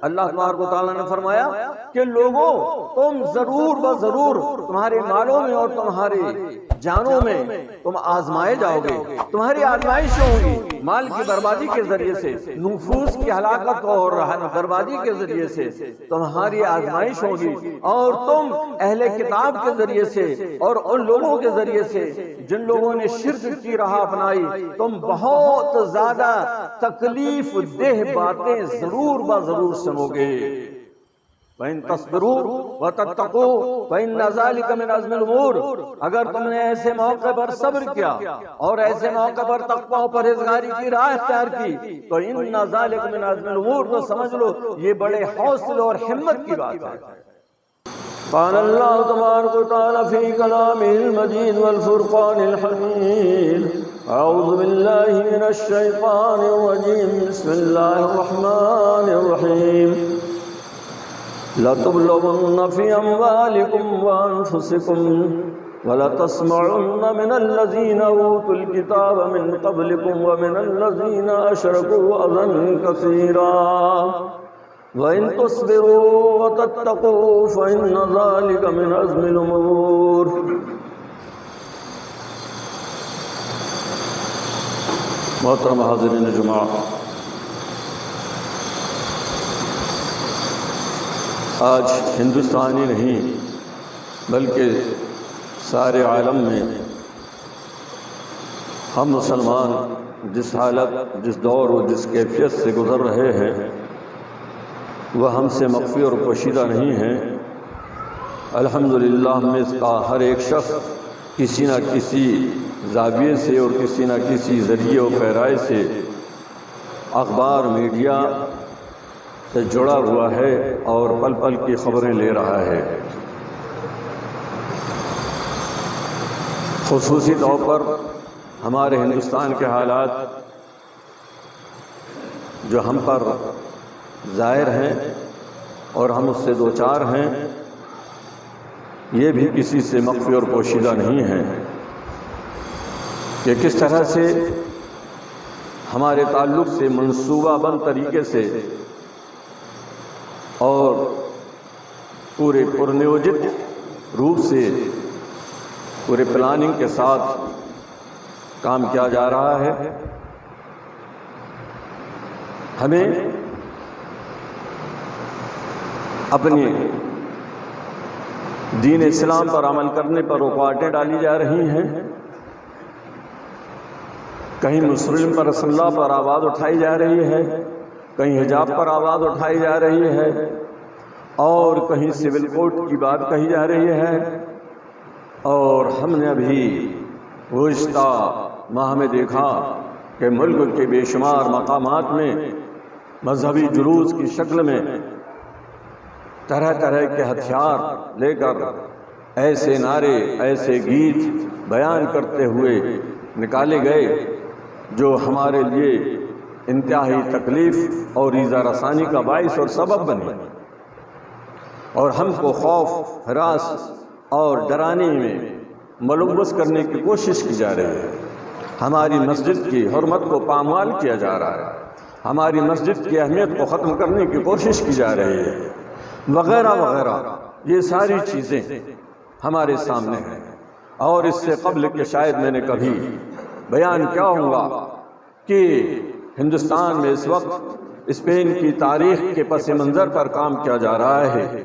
اللہ تبارک و تعالیٰ نے فرمایا کہ لوگوں تم ضرور بضرور تمہارے مالوں میں اور تمہارے جانوں میں تم آزمائے جاؤ گے، تمہاری آزمائش ہوگی مال کی بربادی کے ذریعے سے، نفوس کی ہلاکت اور بربادی کے ذریعے سے تمہاری آزمائش ہوگی، اور تم اہل کتاب کے ذریعے سے اور ان لوگوں کے ذریعے سے جن لوگوں نے شرک کی راہ اپنائی، تم بہت زیادہ تکلیف دہ باتیں ضرور بضرور سنو گے۔ وَإِن تَصْبِرُوا وَتَتَّقُوا فَإِنَّ ذَلِكَ مِنْ عَزْمِ الْأُمُورِ، اگر تم نے ایسے موقع پر صبر کیا اور ایسے موقع پر تقوی و پرہیزگاری کی راہ اختیار کی تو إِنَّ ذَلِكَ مِنْ عَزْمِ الْأُمُورِ، تو سمجھ لو یہ بڑے حوصلے اور ہمت کی بات ہے۔ قال اللہ تبارک و تعالی فی کلامہ المجید والفرقان الحمید، اعوذ باللہ من الشیطان الرجیم، بسم اللہ الرحمن الرحیم، لَتُبْلَوُنَّ فِي أَمْوَالِكُمْ وَأَنفُسِكُمْ وَلَتَسْمَعُنَّ مِنَ الَّذِينَ أُوتُوا الْكِتَابَ مِنْ قَبْلِكُمْ وَمِنَ الَّذِينَ أَشْرَكُوا أَذًى كَثِيرًا وَإِن تُصْبِرُوا وَتَتَّقُوا فَإِنَّ ذَلِكَ مِنْ عَزْمِ الْأُمُورِ۔ محترم حاضرین جمعہ، آج ہندوستانی نہیں بلکہ سارے عالم میں ہم مسلمان جس حالت، جس دور و جس کیفیت سے گزر رہے ہیں وہ ہم سے مخفی اور پوشیدہ نہیں ہیں۔ الحمدللہ ہم اس کا ہر ایک شخص کسی نہ کسی زاویے سے اور کسی نہ کسی ذریعے و پیرائے سے اخبار میڈیا سے جڑا ہوا ہے اور پل پل کی خبریں لے رہا ہے۔ خصوصی طور پر ہمارے ہندوستان کے حالات جو ہم پر ظاہر ہیں اور ہم اس سے دوچار ہیں، یہ بھی کسی سے مخفی اور پوشیدہ نہیں ہیں کہ کس طرح سے ہمارے تعلق سے منصوبہ بند طریقے سے اور پورے پرنیوجت روپ سے پورے پلاننگ کے ساتھ کام کیا جا رہا ہے۔ ہمیں اپنی دین اسلام پر عمل کرنے پر رکاوٹیں ڈالی جا رہی ہیں، کہیں مسلم پر رسول اللہ پر آواز اٹھائی جا رہی ہے، کہیں حجاب پر آواز اٹھائی جا رہی ہے، اور کہیں سول کوڈ کی بات کہی جا رہی ہے، اور ہم نے ابھی گزشتہ ماہ میں دیکھا کہ ملک کے بے شمار مقامات میں مذہبی جلوس کی شکل میں طرح طرح کے ہتھیار لے کر ایسے نعرے، ایسے گیت بیان کرتے ہوئے نکالے گئے جو ہمارے لیے انتہائی تکلیف اور ایذا رسانی کا باعث اور سبب بنے، اور ہم کو خوف، ہراس اور ڈرانے میں ملوث کرنے کی کوشش کی جا رہی ہے۔ ہماری مسجد کی حرمت کو پامال کیا جا رہا ہے، ہماری مسجد کی اہمیت کو ختم کرنے کی کوشش کی جا رہی ہے، وغیرہ وغیرہ۔ یہ ساری چیزیں ہمارے سامنے ہیں، اور اس سے قبل کہ شاید میں نے کبھی بیان کیا ہوگا کہ ہندوستان میں اس وقت اسپین کی تاریخ کے پس منظر پر کام کیا جا رہا ہے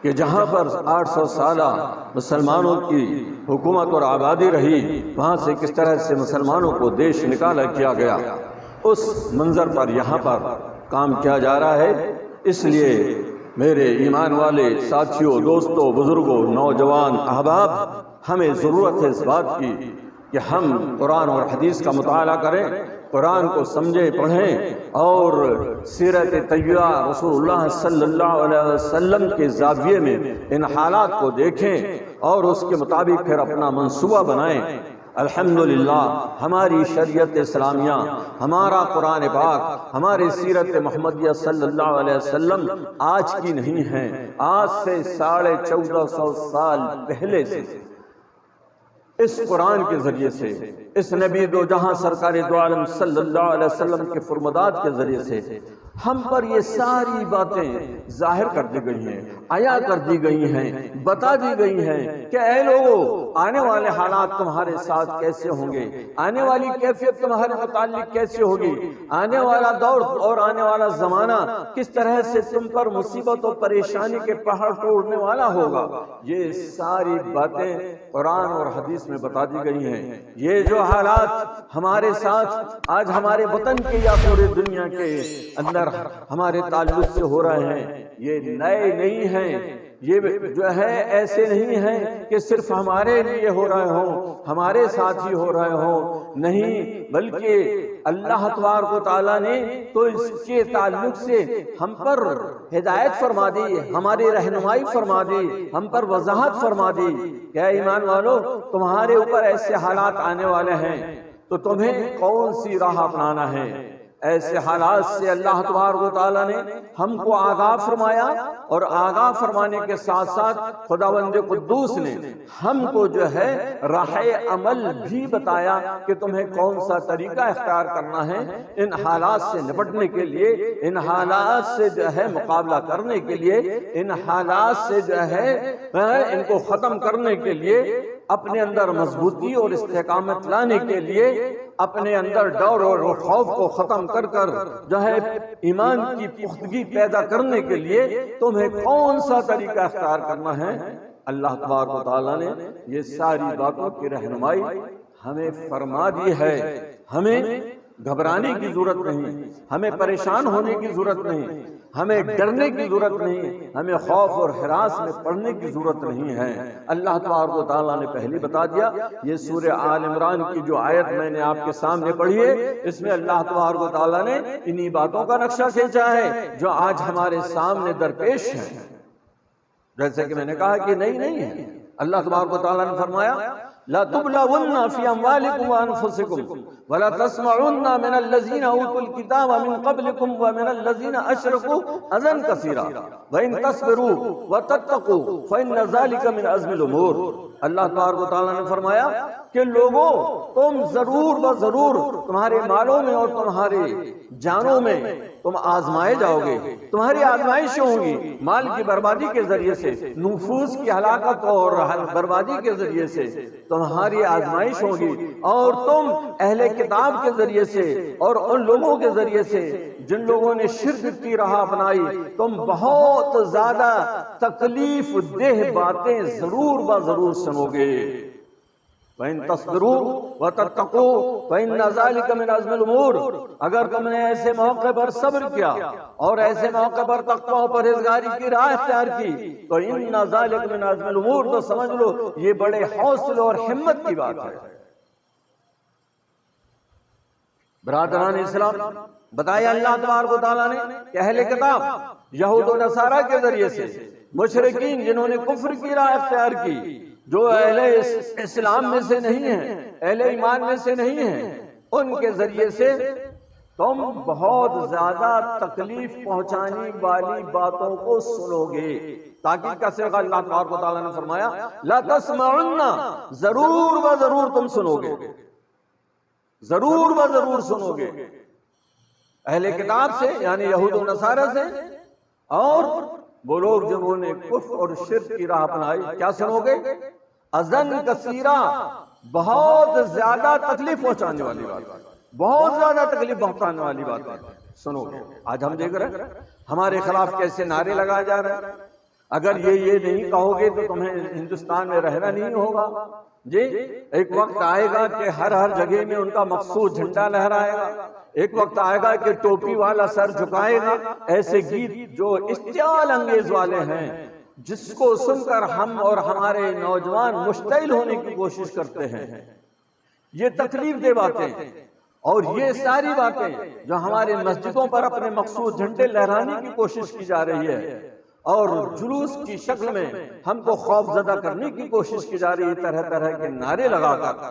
کہ جہاں پر 800 سالہ مسلمانوں کی حکومت اور آبادی رہی، وہاں سے کس طرح سے مسلمانوں کو دیش نکالا کیا گیا، اس منظر پر یہاں پر کام کیا جا رہا ہے۔ اس لیے میرے ایمان والے ساتھیوں، دوستوں، بزرگوں، نوجوان احباب، ہمیں ضرورت ہے اس بات کی کہ ہم قرآن اور حدیث کا مطالعہ کریں، قرآن کو سمجھیں، پڑھیں، اور سیرت طیبہ رسول اللہ صلی اللہ علیہ وسلم کے زاویے میں ان حالات کو دیکھیں اور اس کے مطابق پھر اپنا منصوبہ بنائیں۔ الحمدللہ ہماری شریعت اسلامیہ، ہمارا قرآن پاک، ہماری سیرت محمدیہ صلی اللہ علیہ وسلم آج کی نہیں ہے، آج سے 1450 سال پہلے سے اس قرآن کے ذریعے سے، اس نبی دو جہاں سرکار دو عالم صلی اللہ علیہ وسلم کے فرمودات کے ذریعے سے ہم پر یہ ساری باتیں ظاہر کر دی گئی ہیں، عیاں کر دی گئی ہیں، بتا دی گئی ہیں کہ اے لوگو آنے والے حالات تمہارے ساتھ کیسے ہوں گے، آنے والی کیفیت تمہارے متعلق کیسے ہوگی، آنے والا دور اور آنے والا زمانہ کس طرح سے تم پر مصیبت و پریشانی کے پہاڑ توڑنے والا ہوگا، یہ ساری باتیں قرآن اور حدیث میں بتا دی گئی ہیں۔ یہ جو حالات ہمارے ساتھ آج ہمارے وطن کے یا پورے دنیا کے اندر ہمارے تعلق سے ہو رہے ہیں، یہ نئے نہیں ہیں، یہ جو ہے ایسے نہیں ہیں کہ صرف ہمارے لیے ہو رہے ہوں، ہمارے ساتھ ہی ہو رہے ہوں، نہیں، بلکہ اللہ تبارک و تعالیٰ نے تو اس کے تعلق سے ہم پر ہدایت فرما دی، ہماری رہنمائی فرما دی، ہم پر وضاحت فرما دی کہ اے ایمان والو تمہارے اوپر ایسے حالات آنے والے ہیں تو تمہیں کون سی راہ اپنانا ہے۔ ایسے حالات سے اللہ تبارک و تعالیٰ نے ہم کو آگاہ فرمایا، اور آگاہ فرمانے کے ساتھ ساتھ خداوند قدوس نے ہم کو جو ہے راہ عمل بھی بتایا کہ تمہیں کون سا طریقہ اختیار کرنا ہے ان حالات سے نپٹنے کے لیے، ان حالات سے جو ہے مقابلہ کرنے کے لیے، ان حالات سے جو ہے ان کو ختم کرنے کے لیے، اپنے اندر مضبوطی اور استحکامت لانے کے لیے، اپنے اندر ڈر اور خوف کو ختم کر کر جو ہے ایمان کی پختگی پیدا کرنے کے لیے تمہیں کون سا طریقہ اختیار کرنا ہے۔ اللہ تبارک و تعالیٰ نے یہ ساری باتوں کی رہنمائی ہمیں فرما دی ہے۔ ہمیں گھبرانے کی ضرورت نہیں، ہمیں پریشان ہونے کی ضرورت نہیں، ہمیں ڈرنے کی ضرورت نہیں، ہمیں خوف اور ہراس میں پڑنے کی ضرورت نہیں ہے۔ اللہ تبارک و تعالیٰ نے پہلے بتا دیا۔ یہ سورہ آل عمران کی جو آیت میں نے آپ کے سامنے پڑھی ہے، اس میں اللہ تبارک و تعالیٰ نے انہی باتوں کا نقشہ کھینچا ہے جو آج ہمارے سامنے درپیش ہے۔ جیسے کہ میں نے کہا کہ نہیں ہے، اللہ تبارک و تعالیٰ نے فرمایا لا تبلون فی اموالکم وانفسکم ولا تسمعن من الذین اوتوا الکتاب من قبلکم ومن الذین اشرکوا اذى کثیرا وان تصبروا وتتقوا فان ذلک من عزم الامور۔ اللہ تبارک و تعالیٰ نے فرمایا کہ لوگوں تم ضرور بضرور تمہارے مالوں میں اور تمہارے جانوں میں تم آزمائے جاؤ گے، تمہاری آزمائش ہوں گی، مال کی بربادی کے ذریعے سے، نفوس کی ہلاکت اور بربادی کے ذریعے سے تمہاری آزمائش ہوگی، اور تم اہل کتاب کے ذریعے سے اور ان لوگوں کے ذریعے سے جن لوگوں نے شرک کی راہ اپنائی، تم بہت زیادہ تکلیف دہ باتیں ضرور بضرور سنو گے۔ وَإِن تَصْبِرُوا وَتَتَّقُوا فَإِنَّ ذَلِكَ مِنْ عَزْمِ الْأُمُورِ۔ اگر تم نے ایسے موقع پر صبر کیا اور ایسے موقع پر تقویٰ و پرہیزگاری کی راہ اختیار کی تو إِنَّ ذَلِكَ مِنْ عَزْمِ الْأُمُورِ، تو سمجھ لو یہ بڑے حوصلے اور ہمت کی بات ہے۔ برادران اسلام، بتایا اللہ تبارک و تعالیٰ نے کہ اہل کتاب یہود و نصارہ کے ذریعے سے، مشرکین جنہوں نے کفر کی راہ اختیار کی، جو اہل اسلام میں سے نہیں ہیں، اہل ایمان میں سے نہیں ہیں، ان کے ذریعے سے تم بہت زیادہ تکلیف پہنچانے والی باتوں کو سنو گے۔ تاکید کا صیغہ اللہ تبارک و تعالیٰ نے فرمایا لا تسمعن، ضرور و ضرور تم سنو گے، ضرور و ضرور سنو گے اہل کتاب سے، یعنی یہود و نصارہ سے، اور وہ لوگ جنہوں نے کفر اور شرک کی راہ اپنائی، کیا سنو گے؟ اذن کثیرہ، بہت زیادہ تکلیف پہنچانے والی بات، بہت زیادہ تکلیف پہنچانے والی بات سنو گے۔ آج ہم دیکھ رہے ہیں ہمارے خلاف کیسے نعرے لگائے جا رہے ہیں، اگر یہ نہیں کہو گے تو تمہیں ہندوستان میں رہنا نہیں ہوگا۔ جی ایک وقت آئے گا کہ ہر جگہ میں ان کا مخصوص جھنڈا لہرائے گا، ایک وقت آئے گا کہ ٹوپی والا سر جھکائے گا۔ ایسے گیت جو اشتعال انگیز والے ہیں، جس کو سن کر ہم اور ہمارے نوجوان مشتعل ہونے کی کوشش کرتے ہیں، یہ تکلیف دہ باتیں اور یہ ساری باتیں جو ہمارے مسجدوں پر اپنے مخصوص جھنڈے لہرانے کی کوشش کی جا رہی ہے اور جلوس کی شکل میں ہم کو خوف زدہ کرنے کی کوشش کی جا رہی ہے، طرح طرح کے نعرے لگا کر،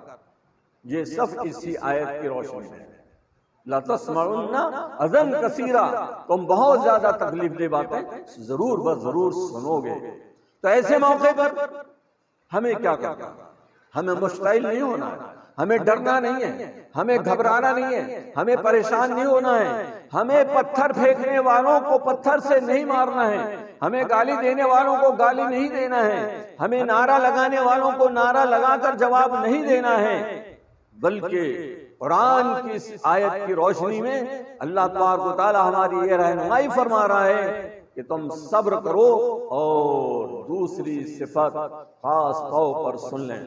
یہ سب اسی آیت کی روشنی ہے۔ لا تسمعن اذن کثیرہ، تم بہت زیادہ تکلیف دہ باتیں ضرور بضرور سنو گے۔ تو ایسے موقع پر ہمیں کیا کرنا؟ ہمیں مشتعل نہیں ہونا ہے، ہمیں ڈرنا نہیں ہے، ہمیں گھبرانا نہیں ہے، ہمیں پریشان نہیں ہونا ہے، ہمیں پتھر پھینکنے والوں کو پتھر سے نہیں مارنا ہے، ہمیں گالی دینے والوں کو گالی نہیں دینا ہے، ہمیں نعرہ لگانے والوں کو نعرہ لگا کر جواب نہیں دینا ہے، بلکہ قرآن کی اس آیت کی روشنی میں اللہ تبارک و تعالی ہماری یہ رہنمائی فرما رہا ہے کہ تم صبر کرو، اور دوسری صفت خاص طور پر سن لیں،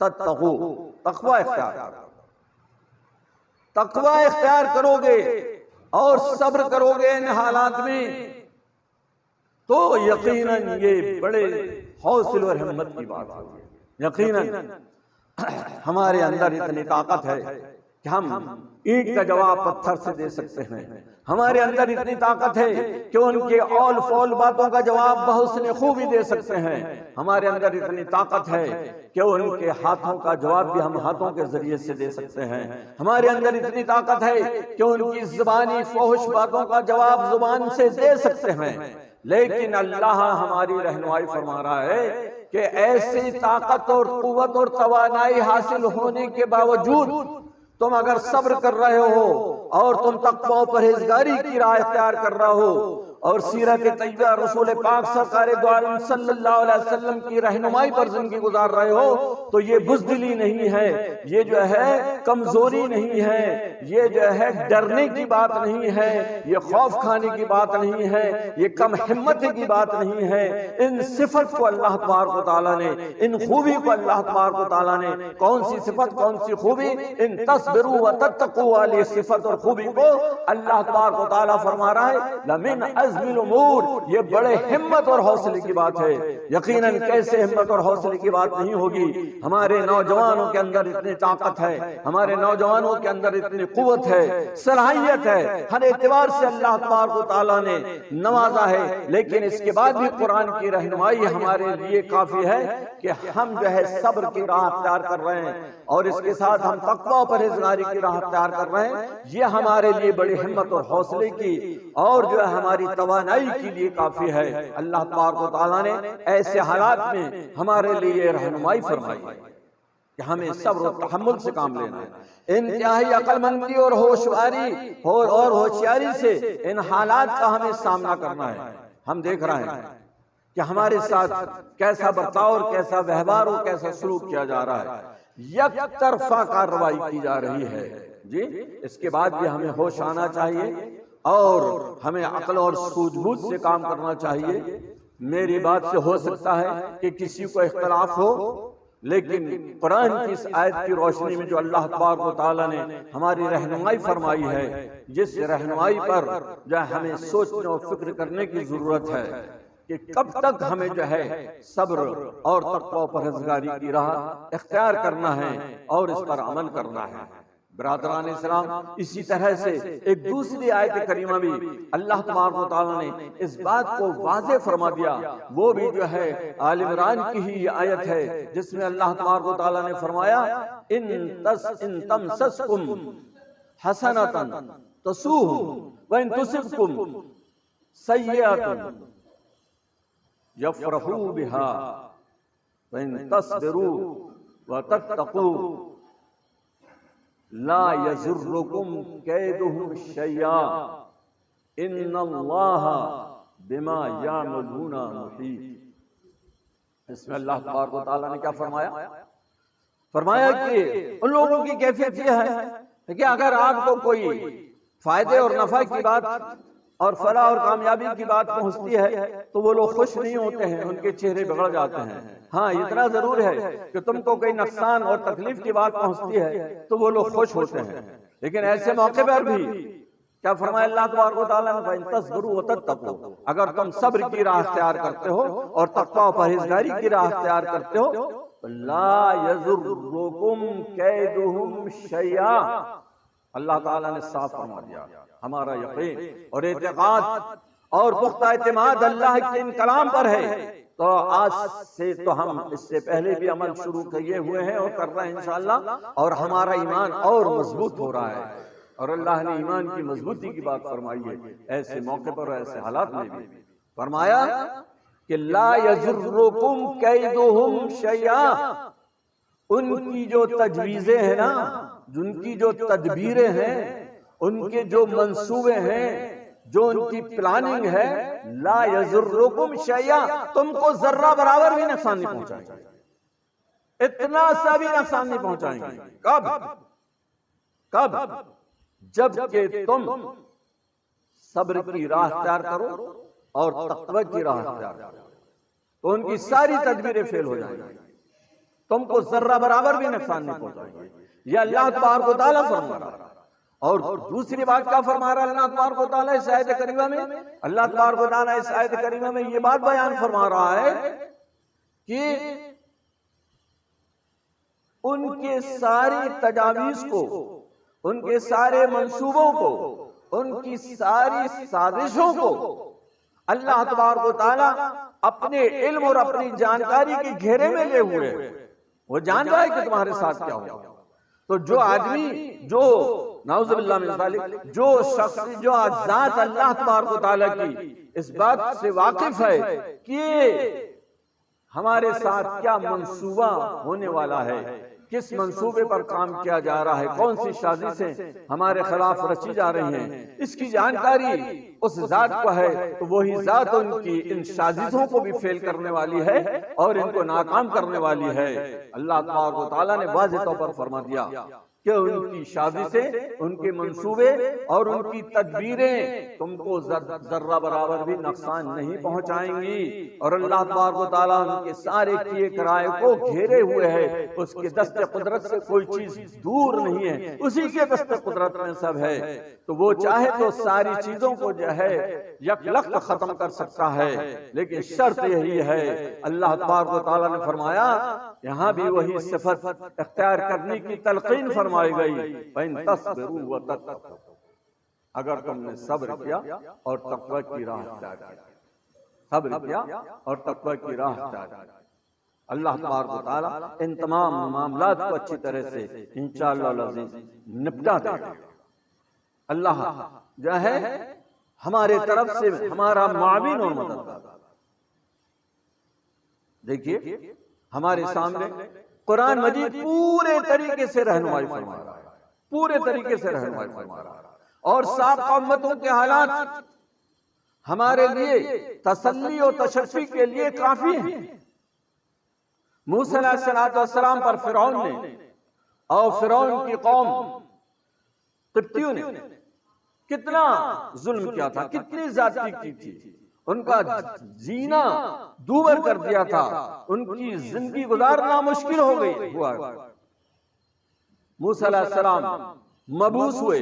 تتقو، تقوی اختیار کرو، تقوی اختیار کرو گے اور صبر کرو گے ان حالات میں، تو یقیناً یہ بڑے حوصلے اور ہمت کی بات ہے۔ یقیناً ہمارے اندر اتنی طاقت ہے کہ ہم اینٹ کا جواب پتھر سے دے سکتے ہیں، ہمارے اندر اتنی طاقت ہے کہ ان کے اول فول باتوں کا جواب بحسن خوبی دے سکتے ہیں، ہمارے اندر اتنی طاقت ہے کہ ان کے ہاتھوں کا جواب بھی ہم ہاتھوں کے ذریعے سے دے سکتے ہیں، ہمارے اندر اتنی طاقت ہے کہ ان کی زبانی فحش باتوں کا جواب زبان سے دے سکتے ہیں، لیکن اللہ ہماری رہنمائی فرما رہا ہے کہ ایسی طاقت اور قوت اور توانائی حاصل ہونے کے باوجود تم اگر صبر کر رہے ہو اور تم تقوی و پرہیزگاری کی راہ اختیار کر رہے ہو اور سیرت طیبہ رسول پاک سرکار دو عالم صلی اللہ علیہ وسلم کی رہنمائی پر زندگی گزار رہے ہو، تو یہ بزدلی نہیں ہے، یہ جو ہے کمزوری نہیں ہے، یہ جو ہے ڈرنے کی بات نہیں ہے، یہ خوف کھانے کی بات نہیں ہے، یہ کم ہمت کی بات نہیں ہے۔ ان صفت کو اللہ تبارک و تعالیٰ نے، ان خوبی کو اللہ تبارک و تعالیٰ نے، کون سی صفت کون سی خوبی، ان تصبروا وتتقوا والی صفت اور خوبی کو اللہ تبارک و تعالیٰ فرما رہا ہے لمن عزم الامور، یہ بڑے ہمت اور حوصلے کی بات ہے۔ یقیناً کیسے ہمت اور حوصلے کی بات نہیں ہوگی، ہمارے نوجوانوں کے اندر اتنی طاقت ہے، ہمارے نوجوانوں کے اندر اتنی قوت ہے، صلاحیت ہے، ہر اعتبار سے اللہ تبارک و تعالیٰ نے نوازا ہے، لیکن اس کے بعد بھی قرآن کی رہنمائی ہمارے لیے کافی ہے کہ ہم جو ہے صبر کی راہ اختیار کر رہے ہیں اور اس کے ساتھ ہم تقوی و پرہیزگاری کی راہ اختیار کر رہے ہیں، یہ ہمارے لیے بڑی ہمت اور حوصلے کی اور جو ہے ہماری توانائی کے لیے کافی ہے۔ اللہ تبارک و تعالیٰ نے ایسے حالات میں ہمارے لیے رہنمائی فرمائی کہ ہمیں صبر و تحمل سے کام لینا ہے، انتہائی عقل مندی اور ہوشیاری سے ان حالات کا ہمیں سامنا کرنا ہے۔ ہم دیکھ رہے ہیں کہ ہمارے ساتھ کیسا برتاؤ اور کیسا ویوہار اور کیسا سلوک کیا جا رہا ہے، یک طرفہ کارروائی کی جا رہی ہے جی۔ اس کے بعد بھی ہمیں ہوش آنا چاہیے اور ہمیں عقل اور سوجھ بوجھ سے کام کرنا چاہیے۔ میری بات سے ہو سکتا ہے کہ کسی کو اختلاف ہو، لیکن قرآن کی اس آیت کی روشنی میں جو اللہ تبارک و تعالیٰ نے ہماری رہنمائی فرمائی ہے، جس رہنمائی پر جو ہمیں سوچنے اور فکر کرنے کی ضرورت ہے کہ کب تک ہمیں جو ہے صبر اور تقوی و پرہیزگاری کی راہ اختیار کرنا ہے اور اس پر عمل کرنا ہے۔ برادران اسلام، اسی طرح سے ایک دوسری آیت کریمہ بھی اللہ تبارک و تعالیٰ نے اس بات کو واضح فرما دیا، وہ بھی جو ہے آل عمران کی ہی آیت ہے جس میں اللہ تبارک و تعالیٰ نے فرمایا ان تمسسکم حسنۃ تسؤہم وان تصبکم سیئۃ یفرحوا بها وان تصبروا وتتقوا لا یضرکم کیدہم شیئا ان اللہ بما یعملون محیط۔ اس میں اللہ تبارک و تعالیٰ نے کیا فرمایا؟ فرمایا کہ ان لوگوں کی کیفیت یہ ہے کہ اگر آپ کو کوئی فائدے اور نفع کی بات اور فلاح اور کامیابی کی بات پہنچتی ہے تو وہ لوگ خوش نہیں ہوتے ہیں، ان کے چہرے بگڑ جاتے ہیں۔ ہاں، اتنا ضرور ہے کہ تم کو کوئی نقصان اور تکلیف کی بات پہنچتی ہے تو وہ لوگ خوش ہوتے ہیں، لیکن ایسے موقع پر بھی کیا فرمایا اللہ تبارک و تعالیٰ نے؟ فَإِن تَصْبِرُوا وَتَتَّقُوا، اگر تم صبر کی راہ اختیار کرتے ہو اور تقوی و پرہیزگاری کی راہ اختیار کرتے ہو، لا یضرکم کیدہم شیئا، اللہ تعالیٰ نے صاف فرما دیا۔ ہمارا یقین اور اعتقاد اور پختہ اعتماد اللہ کے ان کلام پر ہے، تو آج سے تو ہم اس سے پہلے بھی عمل شروع کیے ہوئے ہیں اور کر رہے ہیں انشاءاللہ، اور ہمارا ایمان اور مضبوط ہو رہا ہے، اور اللہ نے ایمان کی مضبوطی کی بات فرمائی ہے ایسے موقع پر اور ایسے حالات میں بھی فرمایا کہ لا یضرکم کیدہم شیئا، ان کی جو تجویزیں ہیں نا، جن کی جو تدبیریں ہیں، ان کے جو منصوبے ہیں، جو ان کی پلاننگ ہے، لا یضرکم شیئا، تم کو ذرہ برابر بھی نقصان نہیں پہنچائیں گے، اتنا سا بھی نقصان نہیں پہنچائیں گے۔ کب؟ جب کہ تم صبر کی راہ اختیار کرو اور تقوی کی راہ اختیار کرو، تو ان کی ساری تدبیریں فیل ہو جائیں گی، تم کو ذرہ برابر بھی نقصان نہیں پہنچائیں گے۔ یہ اللہ تبارک و تعالیٰ فرما رہا ہے۔ اور دوسری بات کیا فرما رہا ہے اللہ تبارک و تعالیٰ اس آیت کریمہ میں؟ اللہ تبارک و تعالیٰ اس آیت کریمہ میں یہ بات بیان فرما رہا ہے کہ ان کے ساری تجاویز کو، ان کے سارے منصوبوں کو، ان کی ساری سازشوں کو اللہ تبارک و تعالیٰ اپنے علم اور اپنی جانکاری کے گھیرے میں لے ہوئے، وہ جان رہا ہے کہ تمہارے ساتھ کیا ہوگا۔ تو جو آدمی، جو نعوذ باللہ من ذالک، جو شخص، جو ذات اللہ تبارک و تعالیٰ کی اس بات سے واقف ہے کہ ہمارے ساتھ کیا منصوبہ ہونے والا ہے، کس منصوبے پر کام کیا جا رہا ہے، کون سی سازشیں ہمارے خلاف رچی جا رہی ہیں، اس کی جانکاری اس ذات کو ہے، تو وہی ذات ان کی ان سازشوں کو بھی فیل کرنے والی ہے اور ان کو ناکام کرنے والی ہے۔ اللہ تبارک و تعالیٰ نے واضح طور پر فرما دیا کہ ان کی سازشیں، ان کے منصوبے اور ان کی تدبیریں تم کو ذرہ برابر بھی نقصان نہیں پہنچائیں گی، اور اللہ تبارک و تعالیٰ ان کے سارے کیے کرائے کو گھیرے ہوئے ہے، اس کے دست قدرت سے کوئی چیز دور نہیں ہے، اسی کے دست قدرت میں سب ہے، تو وہ چاہے تو ساری چیزوں کو جو ہے یک لخت ختم کر سکتا ہے، لیکن شرط یہی ہے، اللہ تبارک و تعالیٰ نے فرمایا، یہاں بھی وہی صفت اختیار کرنے کی تلقین فرمائی گئی، فَإِن تَصْبِرُوا وَتَتَّقُوا، اگر تم نے صبر کیا اور تقوی کی راہ اختیار کی، صبر کیا اور تقوی کی راہ اختیار کی، اللہ تبارک و تعالیٰ ان تمام معاملات کو اچھی طرح سے انشاءاللہ العزیز نپٹا دے گا۔ اللہ جو ہے ہمارے طرف سے ہمارا معاون اور مددگار۔ دیکھیے ہمارے سامنے قرآن مجید پورے طریقے سے رہنمائی فرما رہا ہے، پورے طریقے سے رہنمائی فرما رہا ہے، اور سابقہ امتوں کے حالات ہمارے لیے تسلی اور تشفی کے لیے کافی ہیں۔ موسیٰ علیہ السلام پر فرعون نے اور فرعون کی قوم قبطیوں نے کتنا ظلم کیا تھا، کتنی زیادتی کی تھی، ان کا جینا دوبر کر دیا تھا، ان کی زندگی گزارنا مشکل ہو گئی ہوا۔ موسیٰ علیہ السلام مبعوث ہوئے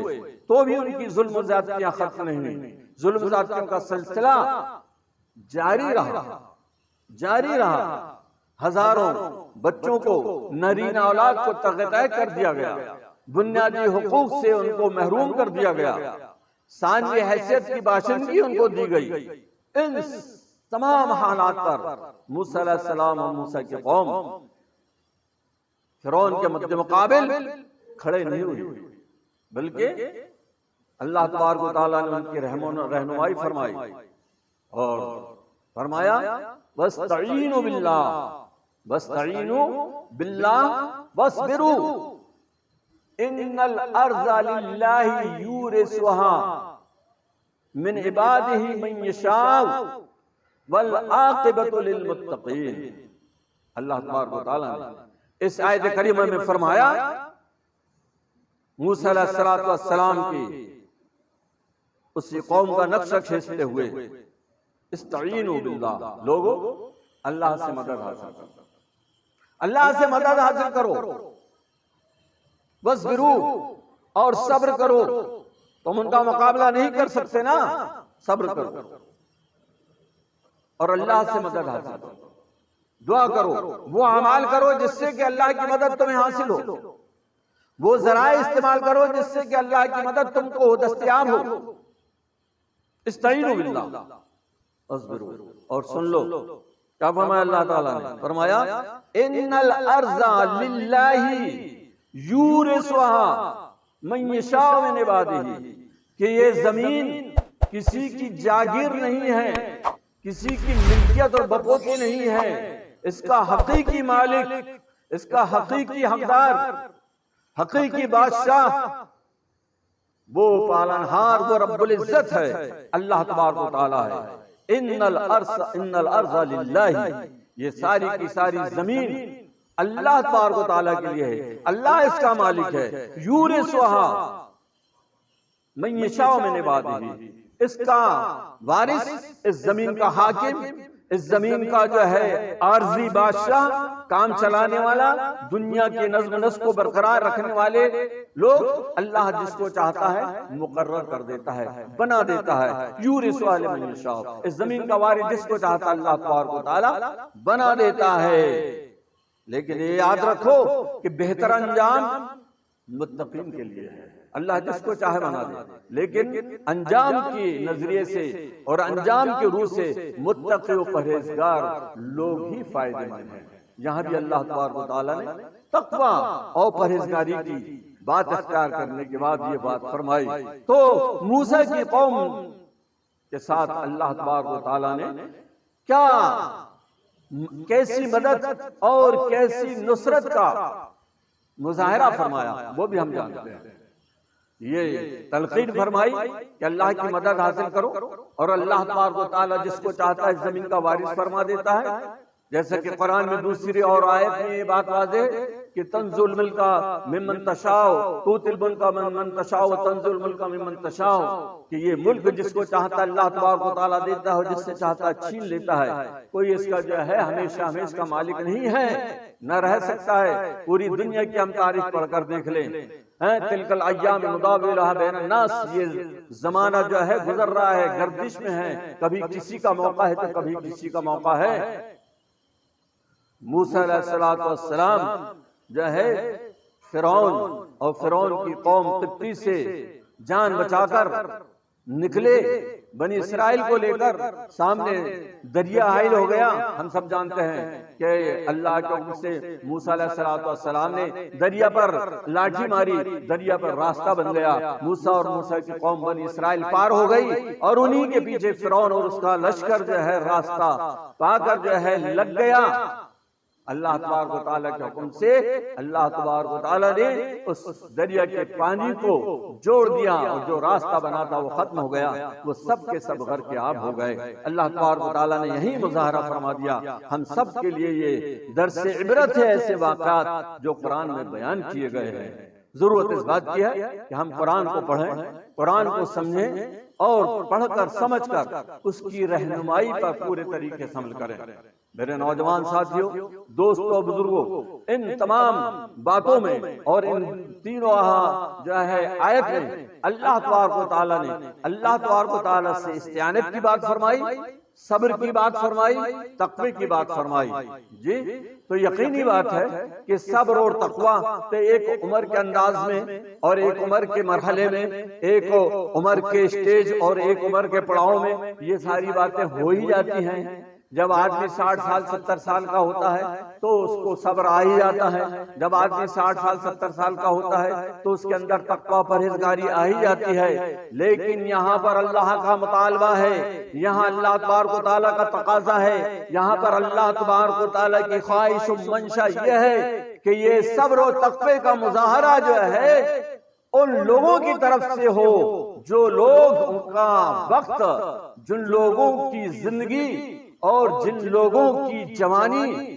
تو بھی ان کی ظلم و زیادتیاں ختم نہیں ہوئی، ظلم و زیادتیوں کا سلسلہ جاری رہا، ہزاروں بچوں کو، نرینہ اولاد کو تغطیہ کر دیا گیا، بنیادی حقوق سے ان کو محروم کر دیا گیا، ثانوی حیثیت کی باشندگی ان کو دی گئی۔ ان تمام حالات پر موسیٰ علیہ السلام اور موسیٰ کی قوم فرعون کے مد مقابل کھڑے نہیں ہوئی، بلکہ اللہ تبارک و تعالیٰ نے ان کی رہنمائی فرمائی اور فرمایا وَاسْتَعِینُوا بِاللَّهِ وَاصْبِرُوا إِنَّ الْأَرْضَ لِلَّهِ يُورِثُهَا من عباده من یشاء والعاقبۃ للمتقین۔ اللہ تبارک و تعالیٰ نے اس آیت کریمہ میں فرمایا موسیٰ علیہ السلام کی اسی قوم کا نقشہ کھینچتے ہوئے، استعینوا باللہ، لوگوں اللہ سے مدد حاصل کرو، اللہ سے مدد حاصل کرو، واصبروا اور صبر کرو، تم ان کا مقابلہ نہیں کر سکتے نا، صبر کرو اور اللہ سے مدد حاصل کرو، دعا کرو، وہ اعمال کرو جس سے کہ اللہ کی مدد تمہیں حاصل ہو، وہ ذرائع استعمال کرو جس سے کہ اللہ کی مدد تم کو دستیاب ہو۔ استعینوا باللہ واصبروا، اور سن لو کیا فرمایا اللہ تعالیٰ نے، فرمایا ان الارض للہ یورثها من یشاء من عبادہ، کہ یہ زمین کسی کی جاگیر نہیں ہے، کسی کی ملکیت اور بپوتی نہیں ہے، اس کا حقیقی مالک اس کا حقیقی حقدار، حقیقی بادشاہ، وہ پالنہار، وہ رب العزت ہے، اللہ تبارک و تعالیٰ ہے۔ ان الارض للہ، یہ ساری کی ساری زمین اللہ تبارک و تعالیٰ کے لیے ہے، اللہ اس کا مالک ہے۔ یورثھا من یشاء من عبادہ، اس کا وارث، اس زمین کا حاکم، اس زمین کا جو ہے عارضی بادشاہ، کام چلانے والا، دنیا کے نظم و نسق کو برقرار رکھنے والے لوگ اللہ جس کو چاہتا ہے مقرر کر دیتا ہے، بنا دیتا ہے۔ یورثھا من یشاء، اس زمین کا وارث جس کو چاہتا ہے اللہ تبارک و تعالیٰ بنا دیتا ہے۔ لیکن یہ یاد رکھو کہ بہتر انجام متقین کے لیے ہے، اللہ جس کو چاہے بنا دے، لیکن انجام کی نظریے سے اور انجام کی روح سے متقی و پرہیزگار لوگ ہی فائدہ مند ہیں۔ یہاں بھی اللہ تبارک و تعالیٰ نے تقویٰ اور پرہیزگاری کی بات اختیار کرنے کے بعد یہ بات فرمائی۔ تو موسیٰ کی قوم کے ساتھ اللہ تبارک و تعالیٰ نے کیا کیسی مدد اور کیسی نصرت کا مظاہرہ فرمایا وہ بھی ہم جانتے ہیں۔ یہ تلقین فرمائی کہ اللہ کی مدد حاصل کرو، اور اللہ تبارک و تعالیٰ جس کو چاہتا ہے زمین کا وارث فرما دیتا ہے، جیسے کہ قرآن میں دوسری اور آیت میں یہ بات واضح ہے کہ تنزل الملک ممن تشاء، تؤتی الملک ممن تشاء وتنزل الملک ممن تشاء، کہ یہ ملک جس کو چاہتا ہے اللہ تبارک و تعالیٰ دیتا ہے اور جس سے چاہتا ہے چھین لیتا ہے۔ کوئی اس کا جو ہے ہمیشہ ہمیشہ کا مالک نہیں ہے، نہ رہ سکتا ہے۔ پوری دنیا کی ہم تاریخ پڑھ کر دیکھ لیں، تلک الایام نداولها بین الناس، یہ زمانہ جو ہے گزر رہا ہے، گردش میں ہے، کبھی کسی کا موقع ہے تو کبھی کسی کا موقع ہے۔ موسیٰ علیہ السلام جو ہے فرعون اور فرعون کی قوم قبطی سے جان بچا کر نکلے، بنی اسرائیل کو لے کر، سامنے دریا حائل ہو گیا۔ ہم سب جانتے ہیں کہ اللہ کے حکم سے موسیٰ علیہ السلام نے دریا پر لاٹھی ماری، دریا پر راستہ بن گیا، موسیٰ اور موسیٰ کی قوم بنی اسرائیل پار ہو گئی، اور انہی کے پیچھے فرعون اور اس کا لشکر جو ہے راستہ پا کر جو ہے لگ گیا۔ اللہ تبارک و تعالیٰ کے حکم سے اللہ تبارک و تعالیٰ نے اس دریا کے پانی کو جوڑ دیا، اور جو راستہ بنا تھا وہ ختم ہو گیا، وہ سب کے سب غرق آب ہو گئے۔ اللہ تبارک و تعالیٰ نے یہی مظاہرہ فرما دیا۔ ہم سب کے لیے یہ درس عبرت ہے، ایسے واقعات جو قرآن میں بیان کیے گئے ہیں۔ ضرورت اس بات کی ہے کہ ہم قرآن کو پڑھیں، قرآن کو سمجھیں، اور پڑھ کر سمجھ کر اس کی رہنمائی پر پورے طریقے سے عمل کریں۔ میرے نوجوان ساتھیوں، دوستوں، بزرگوں، ان تمام باتوں میں اور ان تینوں جو ہے آیت میں اللہ تبارک و تعالیٰ نے اللہ تبارک و تعالیٰ سے استعانت کی بات فرمائی، صبر کی بات فرمائی، تقوی کی بات فرمائی۔ جی تو یقینی بات ہے کہ صبر اور تقوی تو ایک عمر کے انداز میں اور ایک عمر کے مرحلے میں، ایک عمر کے اسٹیج اور ایک عمر کے پڑاؤ میں یہ ساری باتیں ہو ہی جاتی ہیں۔ جب آدمی 60 سال 70 سال کا ہوتا ہے تو اس کو صبر آ ہی جاتا ہے، جب آدمی 60 سال 70 سال کا ہوتا ہے تو اس کے اندر تقویٰ پرہیزگاری آ ہی جاتی ہے۔ لیکن یہاں پر اللہ کا مطالبہ ہے، یہاں اللہ تبارک و تعالیٰ کا تقاضا ہے، یہاں پر اللہ تبارک و تعالیٰ کی خواہش و منشا یہ ہے کہ یہ صبر و تقوی کا مظاہرہ جو ہے ان لوگوں کی طرف سے ہو جو لوگ ان کا وقت، جن لوگوں کی زندگی اور جن لوگوں کی جوانی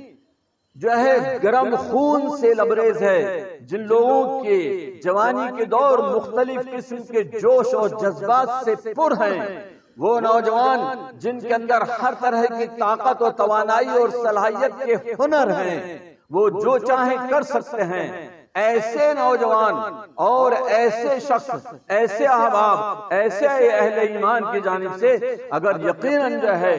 جو ہے گرم خون سے لبریز ہے، جن لوگوں کے جوانی کے دور مختلف قسم کے جوش اور جذبات سے پر ہیں، وہ نوجوان جن کے اندر ہر طرح کی طاقت و توانائی اور صلاحیت کے ہنر ہیں، وہ جو چاہیں کر سکتے ہیں، ایسے نوجوان اور ایسے شخص، ایسے احباب، ایسے اہل ایمان کی جانب سے اگر یقیناً جو ہے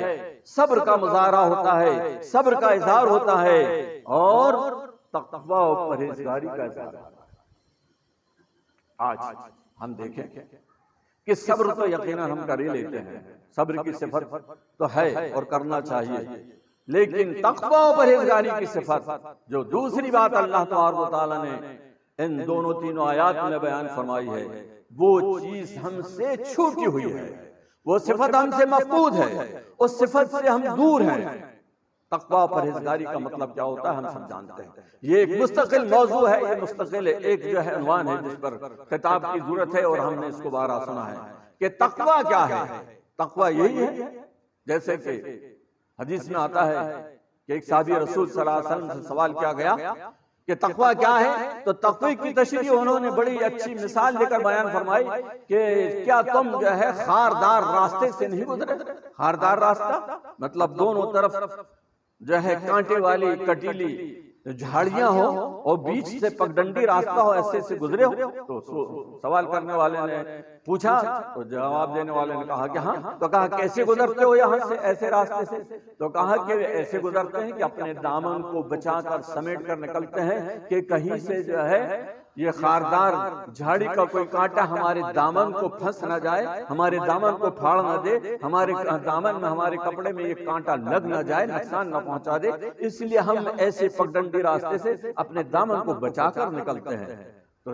صبر کا مظاہرہ ہوتا ہے، صبر کا اظہار ہوتا ہے، اور تقویٰ و پرہیزگاری کا اظہار ہوتا ہے۔ آج ہم دیکھیں کہ صبر تو یقیناً ہم کر ہی لیتے ہیں، صبر کی صفت تو ہے اور کرنا چاہیے، لیکن تقویٰ و پرہیزگاری کی صفت جو دوسری بات اللہ تبارک و تعالیٰ نے ان دونوں تینوں آیات میں بیان فرمائی ہے، وہ چیز ہم سے چھوٹی ہوئی ہے، وہ صفت ہم سے مفقود ہے، اس صفت سے ہم دور ہیں۔ تقوی پرہیزگاری کا مطلب کیا ہوتا ہے ہم سب جانتے ہیں، یہ ایک مستقل موضوع ہے، یہ مستقل ایک جو ہے عنوان ہے جس پر خطاب کی ضرورت ہے، اور ہم نے اس کو بارہا سنا ہے کہ تقوی کیا ہے۔ تقوی یہی ہے جیسے کہ حدیث میں آتا ہے کہ ایک صحابی رسول صلی اللہ علیہ وسلم سے سوال کیا گیا کہ تقوی کیا ہے، تو تقوی کی تشریح انہوں نے بڑی اچھی مثال لے کر بیان فرمائی کہ کیا تم جو ہے خاردار راستے سے نہیں گزرے؟ خاردار راستہ مطلب دونوں طرف جو ہے کانٹے والی کٹیلی جھاڑیاں ہو اور بیچ سے پگڈنڈی راستہ ہو، ایسے سے گزرے ہو؟ تو سوال کرنے والے نے پوچھا تو جواب دینے والے نے کہا کہ ہاں۔ تو کہا کیسے گزرتے ہو یہاں سے ایسے راستے سے؟ تو کہا کہ ایسے گزرتے ہیں کہ اپنے دامن کو بچا کر سمیٹ کر نکلتے ہیں کہ کہیں سے جو ہے یہ خاردار جھاڑی کا کوئی کانٹا ہمارے دامن کو پھنس نہ جائے، ہمارے دامن کو پھاڑ نہ دے، ہمارے دامن میں ہمارے کپڑے میں یہ کانٹا لگ نہ جائے، نقصان نہ پہنچا دے، اس لیے ہم ایسے پگڈنڈی راستے سے اپنے دامن کو بچا کر نکلتے ہیں۔ تو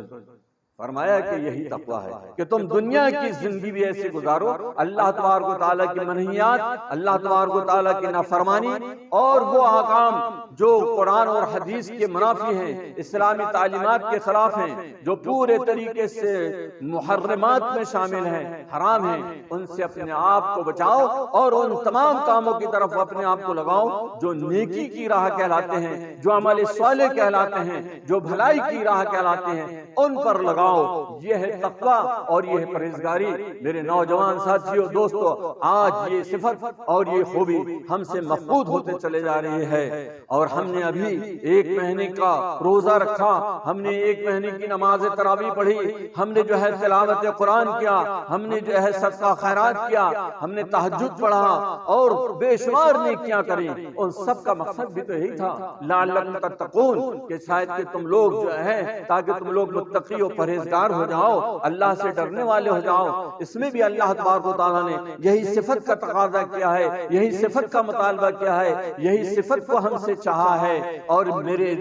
فرمایا کہ یہی تقوی ہے کہ تم دنیا کی زندگی بھی ایسے گزارو، اللہ تبارک و تعالیٰ کی منہیات، اللہ تبارک و تعالیٰ کی نافرمانی اور وہ احکام جو قرآن اور حدیث کے منافی ہیں، اسلامی تعلیمات کے خلاف ہیں، جو پورے طریقے سے محرمات میں شامل ہیں، حرام ہیں، ان سے اپنے آپ کو بچاؤ اور ان تمام کاموں کی طرف اپنے آپ کو لگاؤ جو نیکی کی راہ کہلاتے ہیں، جو عمل صالح کہلاتے ہیں، جو بھلائی کی راہ کہلاتے ہیں، ان پر لگاؤ۔ یہ ہے تقوی اور یہ ہے پرہیزگاری۔ میرے نوجوان ساتھیوں، دوستو، آج یہ صفت اور یہ خوبی ہم سے مفقود ہوتے چلے جا رہی ہے، اور ہم نے ابھی 1 مہینے کا روزہ رکھا، ہم نے 1 مہینے کی نماز تراویح پڑھی، ہم نے جو ہے تلاوت قرآن کیا، ہم نے جو ہے صدقہ خیرات کیا، ہم نے تہجد پڑھا اور بے شمار نیکیاں کریں۔ ان سب کا مقصد بھی تو یہی تھا، لعلکم تتقون، کہ شاید کہ تم لوگ جو ہے تاکہ تم لوگ متقی و پرہیزگار ہو جاؤ، اللہ سے ڈرنے والے ہو جاؤ۔ اس میں بھی اللہ تبارک و تعالیٰ نے یہی صفت کا تقاضا کیا ہے، یہی صفت کا مطالبہ کیا ہے، یہی صفت کو ہم سے چاہا ہے۔ اور میرے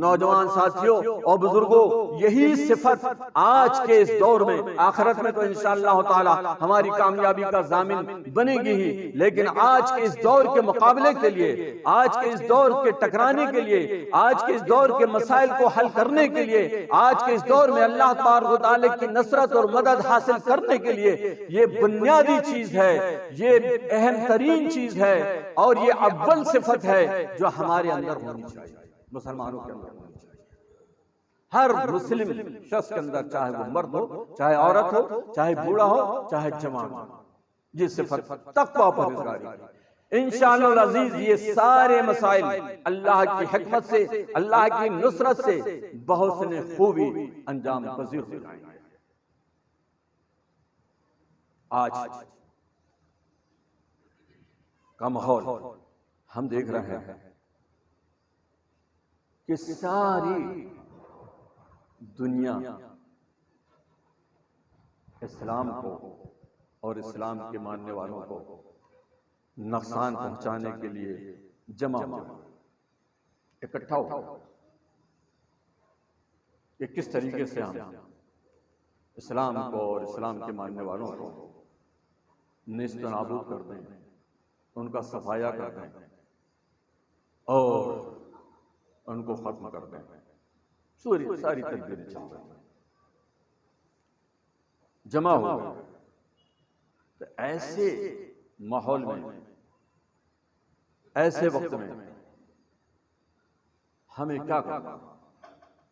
نوجوان ساتھیوں اور بزرگوں، یہی صفت آج کے اس دور میں، آخرت میں تو انشاءاللہ تعالی ہماری کامیابی کا ضامن بنے گی ہی، لیکن آج کے اس دور کے مقابلے کے لیے، آج کے اس دور کے ٹکرانے کے لیے، آج کے اس دور کے مسائل کو حل کرنے کے لیے، آج کے اس دور میں اللہ تبارک و تعالیٰ کی نصرت اور مدد حاصل کرنے کے لیے یہ بنیادی چیز ہے، یہ اہم ترین چیز ہے، اور یہ اول صفت ہے جو ہمارے اندر ہونی چاہیے، مسلمانوں کے اندر ہونی چاہیے، ہر مسلم شخص کے اندر، چاہے وہ مرد ہو، چاہے عورت ہو، چاہے بوڑھا ہو، چاہے جوان ہو، یہ صفت تقویٰ پرہیزگاری۔ انشاءاللہ العزیز یہ سارے مسائل اللہ کی حکمت سے، اللہ کی نصرت سے بہت سے خوبی انجام پذیر ہو جائیں گے۔ آج کا ماحول ہم دیکھ رہے ہیں کہ ساری دنیا اسلام کو اور اسلام کے ماننے والوں کو نقصان پہنچانے کے لیے جمع ہو، اکٹھا ہو، کہ کس طریقے سے ہم اسلام کو اور اسلام کے ماننے والوں کو نیست و نابود کر دیں، ان کا صفایا کر دیں اور ان کو ختم کر دیں۔ ساری تدبیریں چل رہی ہیں، جمع ہو گئے۔ تو ایسے ماحول میں، ایسے وقت میں ہمیں کیا کرنا؟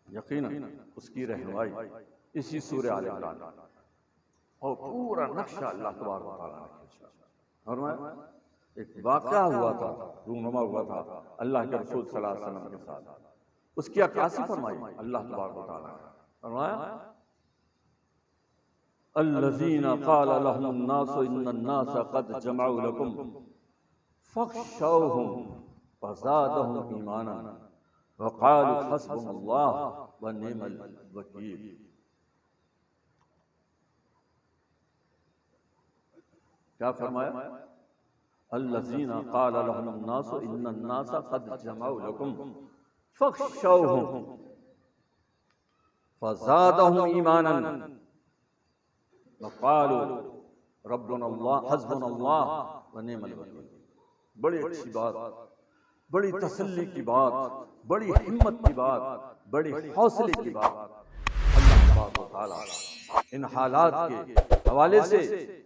یقیناً اس کی رہنمائی اسی سورہ آل عمران اور پورا نقشہ اللہ تبارک و تعالیٰ نے کھینچا۔ اور میں ایک واقعہ ہوا تھا، رونما ہوا تھا اللہ کے رسول صلی اللہ علیہ وسلم کے ساتھ، اس کی عکاسی فرمائی اللہ تبارک و تعالیٰ نے۔ فرمایا الذین قال لهم الناس ان الناس قد جمعوا لكم فاخشوهم فزادهم ایمانا وقالوا حسبنا اللہ ونعم الوکیل۔ کیا فرمایا؟ الذین قال لهم الناس ان الناس قد جمعوا لكم فاخشوهم فزادهم ایمانا وقالوا ربنا اللہ حسبنا اللہ ونعم الوکیل۔ بڑی اچھی بات بڑی تسلی کی بات، بڑی ہمت کی بات، بڑی حوصلے کی بات اللہ تبارک و تعالی ان حالات کے حوالے سے،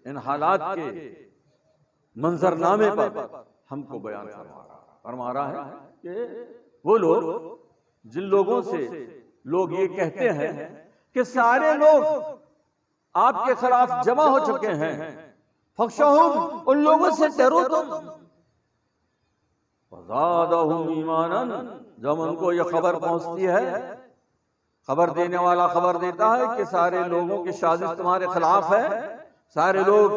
ان حالات کے منظرنامے پر ہم کو بیان فرما رہا ہے کہ وہ لوگ جن لوگوں سے لوگ یہ کہتے ہیں کہ سارے لوگ آپ کے خلاف جمع ہو چکے ہیں، فخشوہم، ان لوگوں سے ڈرو تم، فزادہم ایمانا، جب ان کو یہ خبر پہنچتی ہے، خبر دینے والا خبر دیتا ہے کہ سارے لوگوں کی سازش تمہارے خلاف ہے، سارے لوگ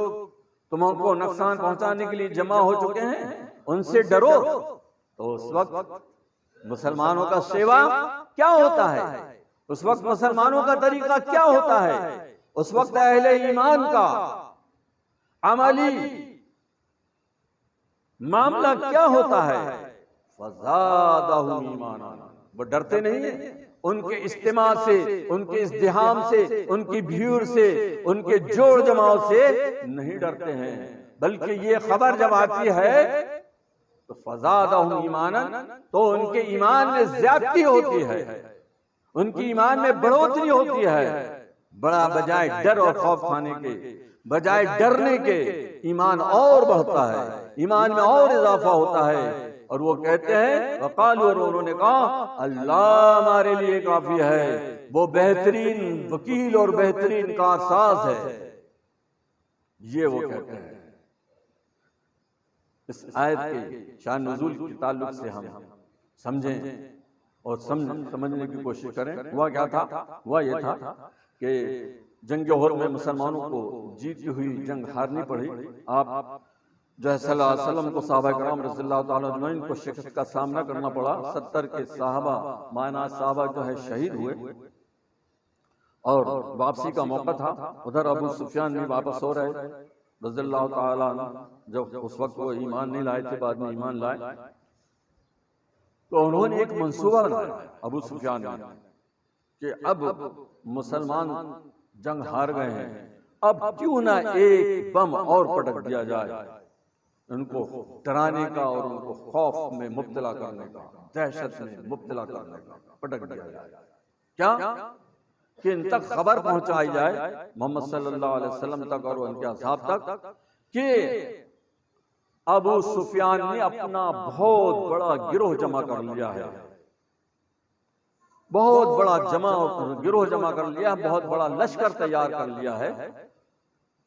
تم کو نقصان پہنچانے کے لیے جمع ہو چکے ہیں، ان سے ڈرو، تو اس وقت مسلمانوں کا سیوا کیا ہوتا ہے، اس وقت مسلمانوں کا طریقہ کیا ہوتا ہے، اس وقت اہل ایمان کا عملی معاملہ کیا ہوتا ہے، فزادہم ایمانا، وہ ڈرتے نہیں ہیں، ان کے اجتماع سے، ان کے ازدحام سے، ان کی بھیڑ سے، ان کے جوڑ جماؤ سے نہیں ڈرتے ہیں، بلکہ یہ خبر جب آتی ہے تو فزادہم ایمانا، تو ان کے ایمان میں زیادتی ہوتی ہے، ان کی ایمان میں بڑھوتری ہوتی ہے، بڑا بجائے ڈر اور خوف کھانے کے، بجائے ڈرنے کے ایمان اور بڑھتا ہے، ایمان میں اور اضافہ ہوتا ہے، اور وہ کہتے ہیں وقالوا، اور انہوں نے کہا اللہ ہمارے لیے کافی ہے، وہ بہترین وکیل اور بہترین کارساز ہے، یہ وہ کہتے ہیں۔ اس آیت کے شان نزول کے تعلق سے ہم سمجھیں اور سمجھنے کی کوشش کریں۔ ہوا کیا تھا؟ ہوا یہ تھا کہ جنگ احد میں مسلمانوں کو جیتی ہوئی جنگ ہارنی پڑی، آپ جو ہے صلی اللہ علیہ وسلم کو، صحابہ کرام رضی اللہ تعالیٰ عنہ کو شکست کا سامنا کرنا پڑا، 70 کے صحابہ معنی صحابہ جو ہے شہید ہوئے، اور واپسی کا موقع تھا، ادھر ابو سفیان بھی واپس ہو رہے رضی اللہ تعالیٰ عنہ، جب اس وقت وہ ایمان نہیں لائے تھے، بعد میں ایمان لائے، تو انہوں نے ایک منصوبہ بنایا ابو سفیان نے کہ اب مسلمان جنگ ہار گئے ہیں، اب کیوں نہ ایک بم اور پٹک دیا جائے، ان کو ڈرانے کا اور ان کو خوف میں مبتلا کرنے کا، دہشت میں مبتلا کرنے کا پٹک دیا جائے، کیا کہ ان تک خبر پہنچائی جائے محمد صلی اللہ علیہ وسلم تک اور ان کے اصحاب تک کہ ابو سفیان نے اپنا بہت بڑا گروہ جمع کر لیا ہے، بہت بڑا گروہ جمع کر لیا، بہت بڑا لشکر تیار کر لیا ہے،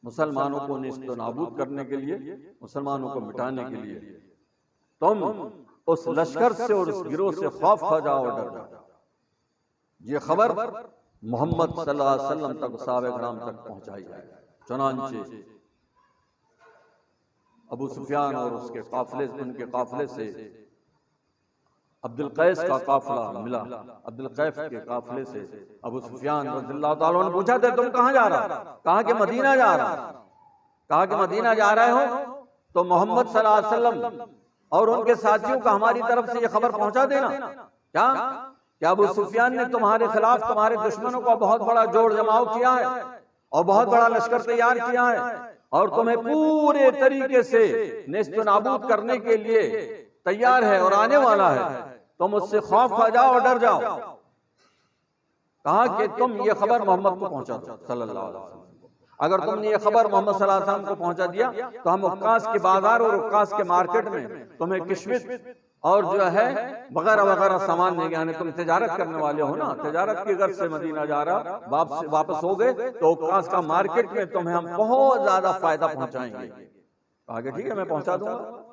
مسلمانوں کو نیست و نابود کرنے کے لیے، مسلمانوں کو مٹانے کے لیے، تم اس لشکر سے اور اس گروہ سے خوف کھا جاؤ اور ڈر جاؤ۔ یہ خبر محمد صلی اللہ علیہ وسلم تک، صحابہ کرام تک پہنچائی جائے۔ چنانچہ ابو سفیان اور اس کے قافلے، ان کے قافلے سے عبد القیس کا قافلہ ملا، عبد القیس کے قافلے سے ابو سفیان رضی اللہ تعالیٰ عنہ پوچھا تھا تم کہاں جا رہا؟ کہا کہ مدینہ جا رہا، کہا کہ مدینہ جا رہے ہو تو محمد صلی اللہ علیہ وسلم اور ان کے ساتھیوں کا ہماری طرف سے یہ خبر پہنچا دینا، کیا کہ ابو سفیان نے تمہارے خلاف تمہارے دشمنوں کا بہت بڑا جوڑ جماؤ کیا ہے اور بہت بڑا لشکر تیار کیا ہے، اور تمہیں پورے طریقے سے نیست و نابود کرنے کے لیے تیار ہے اور آنے والا ہے، تم اس سے خوف کھا جاؤ اور ڈر جاؤ۔ کہا کہ تم یہ خبر محمد کو پہنچا دو صلی اللہ علیہ وسلم، اگر تم نے یہ خبر محمد صلی اللہ علیہ وسلم کو پہنچا دیا تو ہم عکاظ کے بازار اور عکاظ کے مارکیٹ میں تمہیں کشمش اور جو ہے وغیرہ وغیرہ سامان دیں گے، یعنی تم تجارت کرنے والے ہو نا، تجارت کی غرض سے مدینہ جا رہا، واپس ہو گئے تو عکاظ کا مارکیٹ میں تمہیں ہم بہت زیادہ فائدہ پہنچائیں گے۔ کہا کہ ٹھیک ہے میں پہنچا دوں گا۔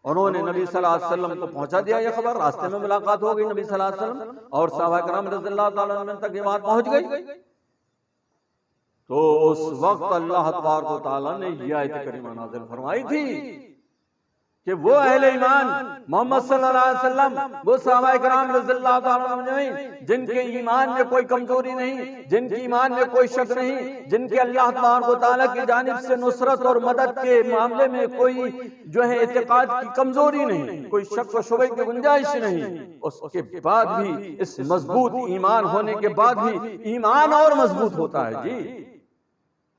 انہوں نے نبی صلی اللہ علیہ وسلم کو پہنچا دیا یہ خبر، راستے میں ملاقات ہو گئی نبی صلی اللہ علیہ وسلم اور صحابہ کرام رضی اللہ تعالیٰ عنہ تک یہ بات پہنچ گئی، تو اس وقت اللہ تبارک و تعالیٰ نے یہ آیت کریمہ نازل فرمائی تھی کہ وہ اہل ایمان محمد صلی اللہ علیہ وسلم، وہ صحابہ کرام رضی اللہ تعالیٰ عنہ جن کے ایمان میں کوئی کمزوری نہیں، جن کے ایمان میں کوئی شک نہیں، جن کے اللہ تبارک و تعالیٰ کی جانب سے نصرت اور مدد کے معاملے میں کوئی جو ہے اعتقاد کی کمزوری نہیں، کوئی شک و شبہ کی گنجائش نہیں، اس کے بعد بھی اس مضبوط ایمان ہونے کے بعد بھی ایمان اور مضبوط ہوتا ہے، جی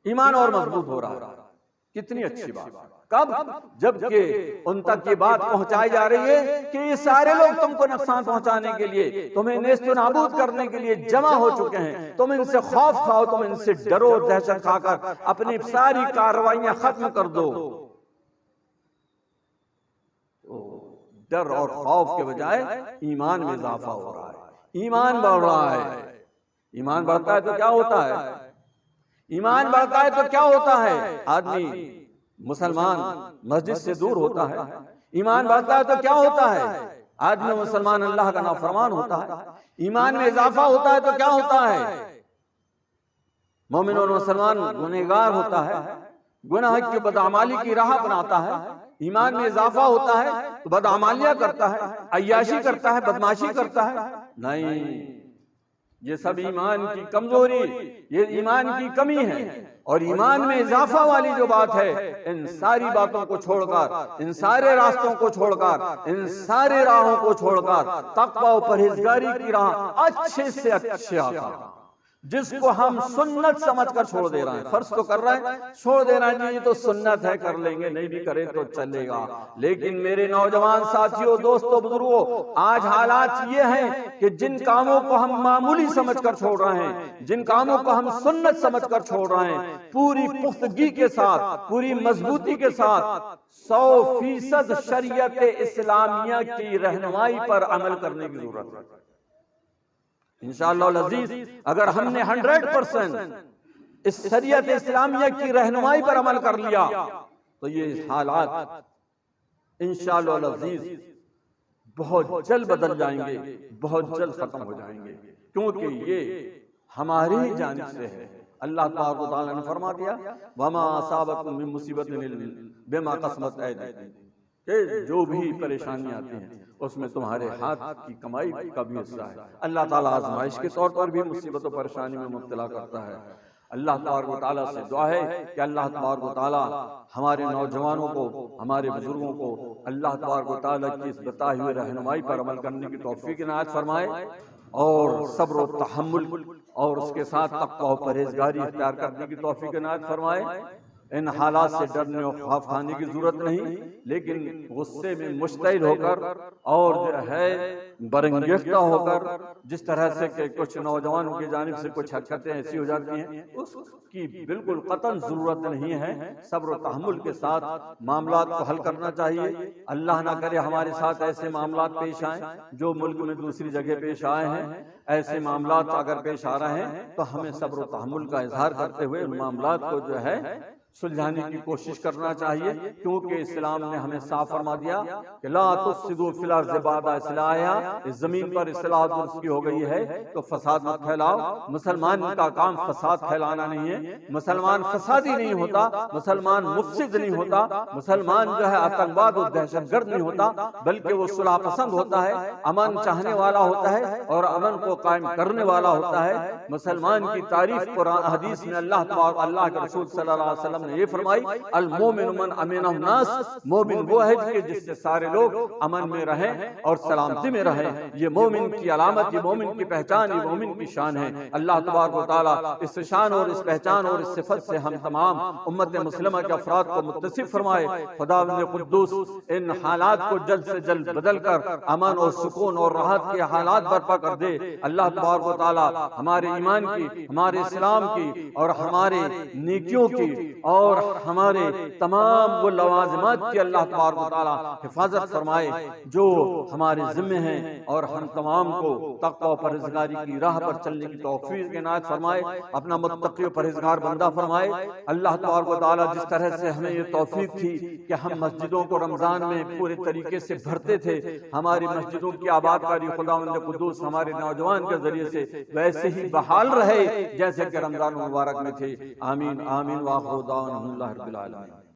ایمان اور مضبوط ہو رہا ہے، کتنی اچھی بات۔ کب؟ جبکہ ان تک یہ بات پہنچائی جا رہی ہے کہ یہ سارے لوگ تم کو نقصان پہنچانے کے لیے، تمہیں نیست و نابود کرنے کے لیے جمع ہو چکے ہیں، تم ان سے خوف کھاؤ، تم ان سے ڈرو، دہشت کھا کر اپنی ساری کارروائیاں ختم کر دو۔ ڈر اور خوف کے بجائے ایمان میں اضافہ ہو رہا ہے، ایمان بڑھ رہا ہے۔ ایمان بڑھتا ہے تو کیا ہوتا ہے؟ ایمان بڑھتا ہے تو کیا ہوتا ہے؟ آدمی مسلمان مسجد سے دور ہوتا ہے۔ ایمان بڑھتا ہے تو کیا ہوتا ہے؟ آدمی مسلمان اللہ کا نافرمان ہوتا ہے۔ ایمان میں اضافہ ہوتا ہے تو کیا ہوتا ہے؟ مومن اور مسلمان گنہگار ہوتا ہے، گناہ کی بدعمالی کی راہ بناتا ہے۔ ایمان میں اضافہ ہوتا ہے تو بدعمالیاں کرتا ہے، عیاشی کرتا ہے، بدماشی کرتا ہے۔ نہیں، یہ سب ایمان کی کمزوری، یہ ایمان کی کمی ہے۔ اور ایمان میں اضافہ والی جو بات ہے، ان ساری باتوں کو چھوڑ کر، ان سارے راستوں کو چھوڑ کر، ان سارے راہوں کو چھوڑ کر تقوی و پرہیزگاری کی راہ اچھے سے اچھے آقا، جس کو ہم سنت سمجھ کر چھوڑ دے رہے ہیں، فرض تو کر رہے ہیں، چھوڑ دے رہے ہیں، یہ تو سنت ہے، کر لیں گے، نہیں بھی کرے تو چلے گا۔ لیکن میرے نوجوان ساتھیوں، دوستوں، بزرگوں، آج حالات یہ ہیں کہ جن کاموں کو ہم معمولی سمجھ کر چھوڑ رہے ہیں، جن کاموں کو ہم سنت سمجھ کر چھوڑ رہے ہیں، پوری پختگی کے ساتھ، پوری مضبوطی کے ساتھ 100% شریعت اسلامیہ کی رہنمائی پر عمل کرنے کی ضرورت ہے۔ انشاءاللہ العزیز اگر ہم نے 100% اس شریعت اسلامیہ کی رہنمائی پر عمل کر لیا تو یہ حالات انشاءاللہ العزیز بہت جلد بدل جائیں گے، بہت جلد ختم ہو جائیں گے، کیونکہ یہ ہماری جانب سے ہے۔ اللہ تبارک و تعالیٰ نے فرما دیا وَمَا أَصَابَكُم مِّن مُّصِيبَةٍ بِمَا قَسَمَتْ أَيْدِيكُم، کہ جو بھی پریشانیاں آتی ہیں اس میں تمہارے ہاتھ کی کمائی کا بھی حصہ ہے۔ اللہ تعالیٰ آزمائش کے طور پر بھی مصیبت و پریشانی میں مبتلا کرتا ہے۔ اللہ تبارک و تعالیٰ سے دعا ہے کہ اللہ تبارک و تعالیٰ ہمارے نوجوانوں کو، ہمارے بزرگوں کو اللہ تبارک و تعالیٰ کی اس بتائی ہوئی رہنمائی پر عمل کرنے کی توفیق عنایت فرمائے، اور صبر و تحمل اور اس کے ساتھ تقوی و پرہیزگاری اختیار کرنے کی توفیق عنایت فرمائے۔ ان حالات سے ڈرنے اور خوف کھانے کی ضرورت نہیں، لیکن غصے میں مشتعل ہو کر اور جو ہے برنگیختہ ہو کر، جس طرح سے کہ کچھ نوجوانوں کی جانب سے کچھ حرکتیں ایسی ہو جاتی ہیں، اس کی بالکل قطعاً ضرورت نہیں ہے۔ صبر و تحمل کے ساتھ معاملات کو حل کرنا چاہیے۔ اللہ نہ کرے ہمارے ساتھ ایسے معاملات پیش آئیں جو ملک میں دوسری جگہ پیش آئے ہیں۔ ایسے معاملات اگر پیش آ رہے ہیں تو ہمیں صبر و تحمل کا اظہار کرتے ہوئے ان معاملات کو جو ہے سلجھانے کی کوشش کرنا چاہیے، کیونکہ اسلام نے ہمیں صاف فرما دیا کہ لا تفسدوا فی الارض بعد اصلاحها، اس زمین پر اصلاح درست کی ہو گئی ہے تو فساد مت پھیلاؤ۔ مسلمان کا کام فساد پھیلانا نہیں ہے، مسلمان فسادی نہیں ہوتا، مسلمان مفسد نہیں ہوتا، مسلمان جو ہے آتنکواد اور دہشت گرد نہیں ہوتا، بلکہ وہ صلح پسند ہوتا ہے، امن چاہنے والا ہوتا ہے اور امن کو قائم کرنے والا ہوتا ہے۔ مسلمان کی تعریف قرآن حدیث میں اللہ کے رسول صلی اللہ علیہ وسلم نے یہ فرمائی المومن من امنہ الناس، مومن وہ ہے کہ جس سے سارے لوگ امن میں رہیں اور سلامتی میں رہیں۔ یہ مومن کی علامت، یہ مومن کی پہچان، یہ مومن کی شان ہے۔ اللہ تبارک و تعالیٰ اس شان اور اس پہچان اور اس صفت سے ہم تمام امت مسلمہ کے افراد کو متصف فرمائے۔ خداوند قدوس ان حالات کو جلد سے جلد بدل کر امن اور سکون اور راحت کے حالات برپا کر دے۔ اللہ تبارک و تعالیٰ ہمارے ایمان کی، ہمارے اسلام کی اور ہمارے نیکیوں کی اور ہمارے تمام وہ لوازمات کی اللہ تبارک و تعالیٰ حفاظت فرمائے جو ہمارے ذمہ ہیں، اور ہم تمام کو تقوی و پرہیزگاری کی راہ پر چلنے کی توفیق عنایت فرمائے، اپنا متقی و پرہیزگار بندہ فرمائے۔ اللہ تبارک و تعالیٰ جس طرح سے ہمیں یہ توفیق تھی کہ ہم مسجدوں کو رمضان میں پورے طریقے سے بھرتے تھے، ہماری مسجدوں کی آباد کاری خداوند قدوس ہمارے نوجوان کے ذریعے سے ویسے ہی بحال رہے جیسے کہ رمضان مبارک میں تھے۔ آمین آمین وآخر دعوانا الحمد للہ رب العالمین۔